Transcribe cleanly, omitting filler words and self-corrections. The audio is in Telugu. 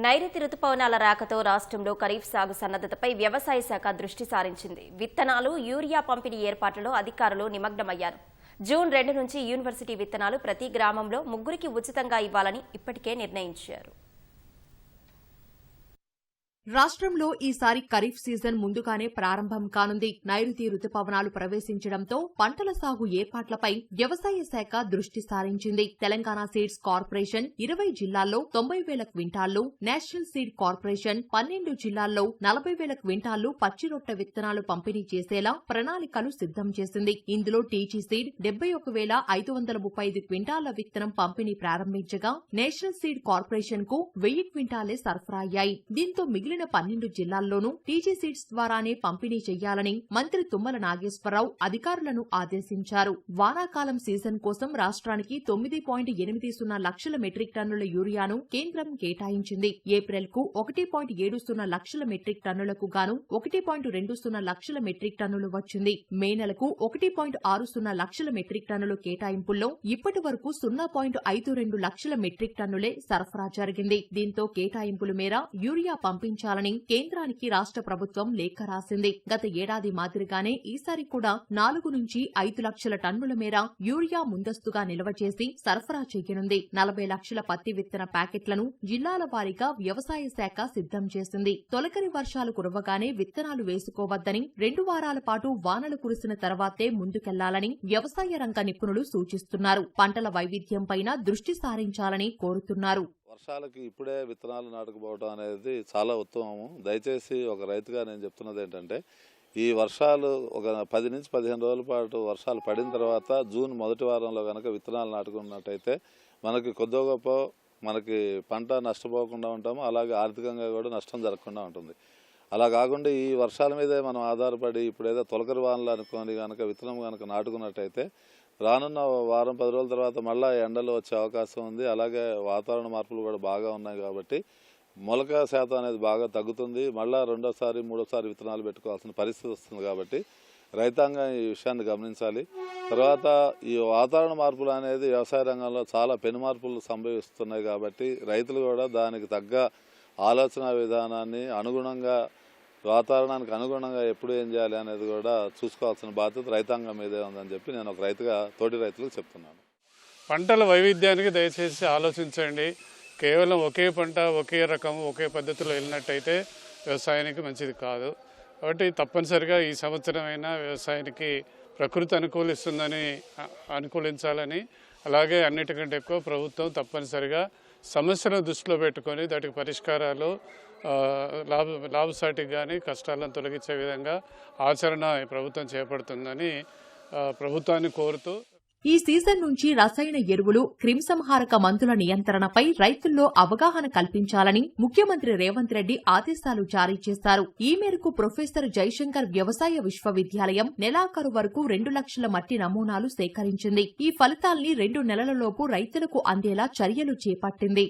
నైరుతి రుతుపవనాల రాకతో రాష్ట్రంలో ఖరీఫ్ సాగు సన్నద్ధతపై వ్యవసాయ శాఖ దృష్టి సారించింది. విత్తనాలు, యూరియా పంపిణీ ఏర్పాట్లలో అధికారులు నిమగ్నమయ్యారు. జూన్ 2 నుంచి యూనివర్సిటీ విత్తనాలు ప్రతి గ్రామంలో 3కి ఉచితంగా ఇవ్వాలని ఇప్పటికే నిర్ణయించారు. రాష్ట్రంలో ఈసారి ఖరీఫ్ సీజన్ ముందుగానే ప్రారంభం కానుంది. నైరుతి రుతుపవనాలు ప్రవేశించడంతో పంటల సాగు ఏర్పాట్లపై వ్యవసాయ శాఖ దృష్టి సారించింది. తెలంగాణ సీడ్స్ కార్పొరేషన్ 20 జిల్లాల్లో 90,000 క్వింటాళ్లు, నేషనల్ సీడ్ కార్పొరేషన్ 12 జిల్లాల్లో 40,000 క్వింటాళ్లు పచ్చి రొట్టె విత్తనాలు పంపిణీ చేసేలా ప్రణాళికలు సిద్దం చేసింది. ఇందులో టీజీ సీడ్ 71,535 క్వింటాళ్ల విత్తనం పంపిణీ ప్రారంభించగా, నేషనల్ సీడ్ కార్పొరేషన్ కు 1000 క్వింటాలే సరఫరా అయ్యాయి. దీంతో మిగిలిన 12 జిల్లాల్లోనూ టీజీ సీడ్స్ ద్వారానే పంపిణీ చేయాలని మంత్రి తుమ్మల నాగేశ్వరరావు అధికారులను ఆదేశించారు. వానాకాలం సీజన్ కోసం రాష్ట్రానికి 9.80 లక్షల మెట్రిక్ టన్నుల యూరియాను కేంద్రం కేటాయించింది. ఏప్రిల్ కు 1.70 లక్షల మెట్రిక్ టన్నులకు గాను 1.20 లక్షల మెట్రిక్ టన్నులు వచ్చింది. మే నెలకు 1.60 లక్షల మెట్రిక్ టన్నుల కేటాయింపుల్లో ఇప్పటి వరకు 0.52 లక్షల మెట్రిక్ టన్నులే సరఫరా జరిగింది. దీంతో కేటాయింపుల మేర యూరియా పంపించాలని కేంద్రానికి రాష్ట్ర ప్రభుత్వం లేఖ రాసింది. గత ఏడాది మాదిరిగానే ఈసారి కూడా 4 నుంచి 5 లక్షల టన్నుల మేర యూరియా ముందస్తుగా నిల్వ చేసి సరఫరా చేయనుంది. 40 లక్షల పత్తి విత్తన ప్యాకెట్లను జిల్లాల వారీగా వ్యవసాయ శాఖ సిద్దం చేసింది. తొలకరి వర్షాలు కురవగానే విత్తనాలు వేసుకోవద్దని, 2 వారాల పాటు వానలు కురిసిన తర్వాతే ముందుకెళ్లాలని వ్యవసాయ రంగ నిపుణులు సూచిస్తున్నారు. పంటల వైవిధ్యంపైన దృష్టి సారించాలని కోరుతున్నారు. వర్షాలకి ఇప్పుడే విత్తనాలు నాటుకుపోవడం అనేది చాలా ఉత్తమము. దయచేసి ఒక రైతుగా నేను చెప్తున్నది ఏంటంటే, ఈ వర్షాలు ఒక 10 నుంచి 15 రోజుల పాటు వర్షాలు పడిన తర్వాత జూన్ మొదటి వారంలో కనుక విత్తనాలు నాటుకున్నట్టయితే మనకి కొద్దిగా గొప్ప మనకి పంట నష్టపోకుండా ఉంటాము. అలాగే ఆర్థికంగా కూడా నష్టం జరగకుండా ఉంటుంది. అలా కాకుండా ఈ వర్షాల మీదే మనం ఆధారపడి ఇప్పుడు ఏదో తొలకరి వానలు అనుకొని కనుక విత్తనం కనుక నాటుకున్నట్టయితే రానున్న వారం 10 రోజుల తర్వాత మళ్ళీ ఎండలు వచ్చే అవకాశం ఉంది. అలాగే వాతావరణ మార్పులు కూడా బాగా ఉన్నాయి కాబట్టి మొలక శాతం అనేది బాగా తగ్గుతుంది. మళ్ళీ రెండోసారి మూడోసారి విత్తనాలు పెట్టుకోవాల్సిన పరిస్థితి వస్తుంది. కాబట్టి రైతాంగం ఈ విషయాన్ని గమనించాలి. తర్వాత ఈ వాతావరణ మార్పులు అనేది వ్యవసాయ రంగంలో చాలా పెను మార్పులు సంభవిస్తున్నాయి. కాబట్టి రైతులు కూడా దానికి తగ్గ ఆలోచన విధానాన్ని అనుగుణంగా, వాతావరణానికి అనుగుణంగా ఎప్పుడు ఏం చేయాలి అనేది కూడా చూసుకోవాల్సిన బాధ్యత రైతాంగం మీదే ఉందని చెప్పి నేను ఒక రైతుగా తోటి రైతులకు చెప్తున్నాను. పంటల వైవిధ్యానికి దయచేసి ఆలోచించండి. కేవలం ఒకే పంట, ఒకే రకం, ఒకే పద్ధతిలో వెళ్ళినట్టయితే వ్యవసాయానికి మంచిది కాదు. కాబట్టి తప్పనిసరిగా ఈ సంవత్సరమైనా వ్యవసాయానికి ప్రకృతి అనుకూలించాలని, అలాగే అన్నిటికంటే ఎక్కువ ప్రభుత్వం తప్పనిసరిగా సమస్యలను దృష్టిలో పెట్టుకొని దానికి పరిష్కారాలు లాభసాటికి కానీ కష్టాలను తొలగించే విధంగా ఆచరణ ప్రభుత్వం చేపడుతుందని ప్రభుత్వాన్ని కోరుతూ, ఈ సీజన్ నుంచి రసాయన ఎరువులు, క్రిమిసంహారక మందుల నియంత్రణపై రైతుల్లో అవగాహన కల్పించాలని ముఖ్యమంత్రి రేవంత్ రెడ్డి ఆదేశాలు జారీ చేశారు. ఈ మేరకు ప్రొఫెసర్ జయశంకర్ వ్యవసాయ విశ్వవిద్యాలయం నెలాఖరు వరకు 2 లక్షల మట్టి నమూనాలు సేకరించింది. ఈ ఫలితాల్ని 2 నెలలలోపు రైతులకు అందేలా చర్యలు చేపట్టింది.